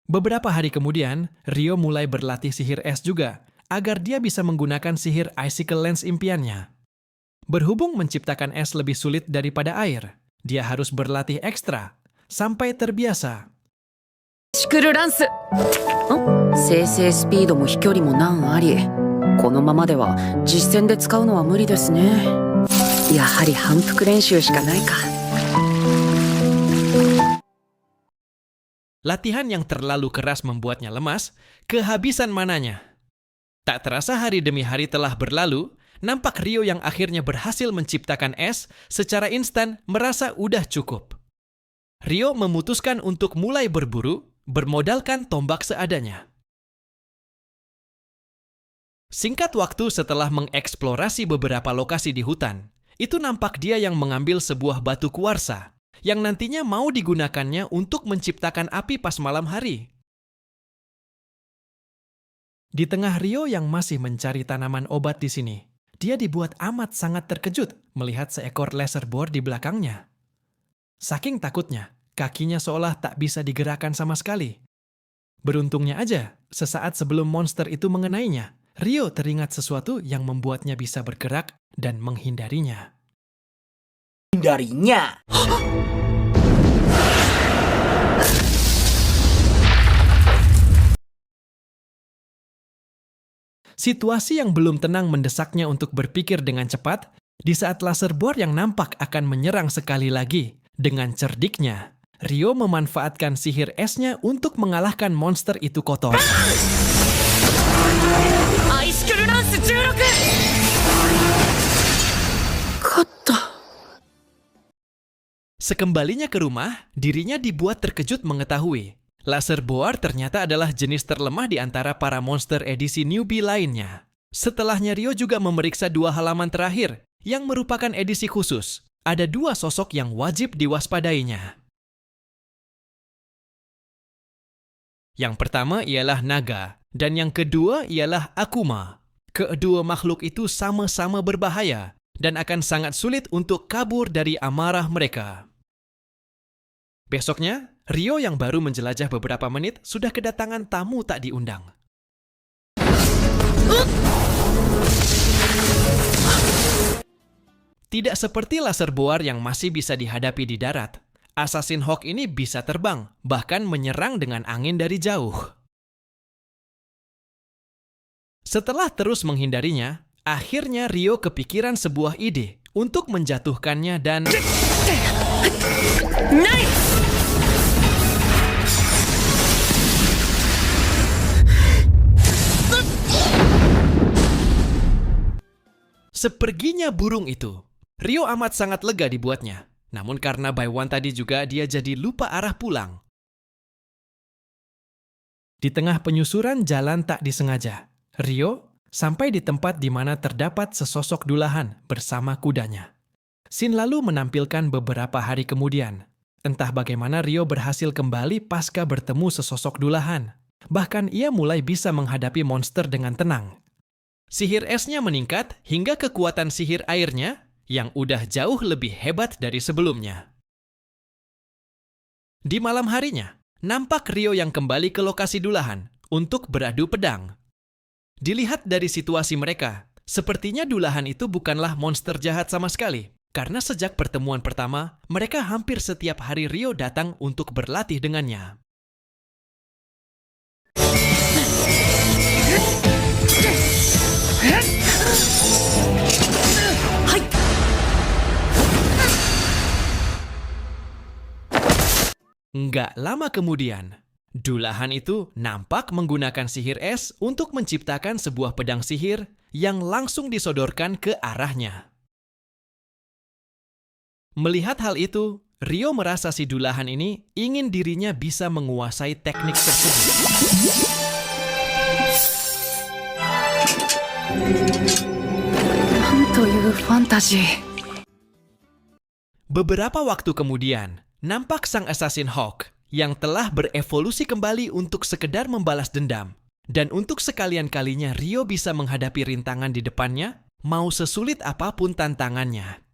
Beberapa hari kemudian, Ryo mulai berlatih sihir es juga, agar dia bisa menggunakan sihir Icicle Lens impiannya. Berhubung menciptakan es lebih sulit daripada air, dia harus berlatih ekstra, sampai terbiasa. シクルランス。生成スピードも飛距離も難あり。このままでは実戦で使うのは無理ですね。やはり反復練習しかないか。 Latihan yang terlalu keras membuatnya lemas, kehabisan mananya. Tak terasa hari demi hari telah berlalu, nampak Ryo yang akhirnya berhasil menciptakan es secara instan merasa udah cukup. Ryo memutuskan untuk mulai berburu, bermodalkan tombak seadanya. Singkat waktu setelah mengeksplorasi beberapa lokasi di hutan, itu nampak dia yang mengambil sebuah batu kuarsa yang nantinya mau digunakannya untuk menciptakan api pas malam hari. Di tengah Ryo yang masih mencari tanaman obat di sini, dia dibuat amat sangat terkejut melihat seekor laser boar di belakangnya. Saking takutnya, kakinya seolah tak bisa digerakkan sama sekali. Beruntungnya aja, sesaat sebelum monster itu mengenainya, Ryo teringat sesuatu yang membuatnya bisa bergerak dan menghindarinya. Hindarinya. Situasi yang belum tenang mendesaknya untuk berpikir dengan cepat di saat laser boar yang nampak akan menyerang sekali lagi. Dengan cerdiknya, Ryo memanfaatkan sihir esnya untuk mengalahkan monster itu kotor. アイシクルランス16。勝った。 Sekembalinya ke rumah, dirinya dibuat terkejut mengetahui laser boar ternyata adalah jenis terlemah di antara para monster edisi newbie lainnya. Setelahnya Ryo juga memeriksa 2 halaman terakhir yang merupakan edisi khusus. Ada 2 sosok yang wajib diwaspadainya. Yang pertama ialah naga, dan yang kedua ialah Akuma. Kedua makhluk itu sama-sama berbahaya dan akan sangat sulit untuk kabur dari amarah mereka. Besoknya, Ryo yang baru menjelajah beberapa menit sudah kedatangan tamu tak diundang. Tidak seperti laser boar yang masih bisa dihadapi di darat, Assassin Hawk ini bisa terbang, bahkan menyerang dengan angin dari jauh. Setelah terus menghindarinya, akhirnya Ryo kepikiran sebuah ide untuk menjatuhkannya dan... Nice! Seperginya burung itu, Ryo amat sangat lega dibuatnya. Namun karena by one tadi juga dia jadi lupa arah pulang. Di tengah penyusuran jalan tak disengaja, Ryo sampai di tempat di mana terdapat sesosok dulahan bersama kudanya. Scene lalu menampilkan beberapa hari kemudian. Entah bagaimana Ryo berhasil kembali pasca bertemu sesosok dulahan. Bahkan ia mulai bisa menghadapi monster dengan tenang. Sihir esnya meningkat hingga kekuatan sihir airnya yang udah jauh lebih hebat dari sebelumnya. Di malam harinya, nampak Ryo yang kembali ke lokasi dulahan untuk beradu pedang. Dilihat dari situasi mereka, sepertinya dulahan itu bukanlah monster jahat sama sekali. Karena sejak pertemuan pertama, mereka hampir setiap hari Ryo datang untuk berlatih dengannya. Nggak lama kemudian, dulahan itu nampak menggunakan sihir es untuk menciptakan sebuah pedang sihir yang langsung disodorkan ke arahnya. Melihat hal itu, Ryo merasa si dulahan ini ingin dirinya bisa menguasai teknik tersebut. Beberapa waktu kemudian, nampak sang Assassin Hawk yang telah berevolusi kembali untuk sekedar membalas dendam. Dan untuk sekalian kalinya Ryo bisa menghadapi rintangan di depannya, mau sesulit apapun tantangannya.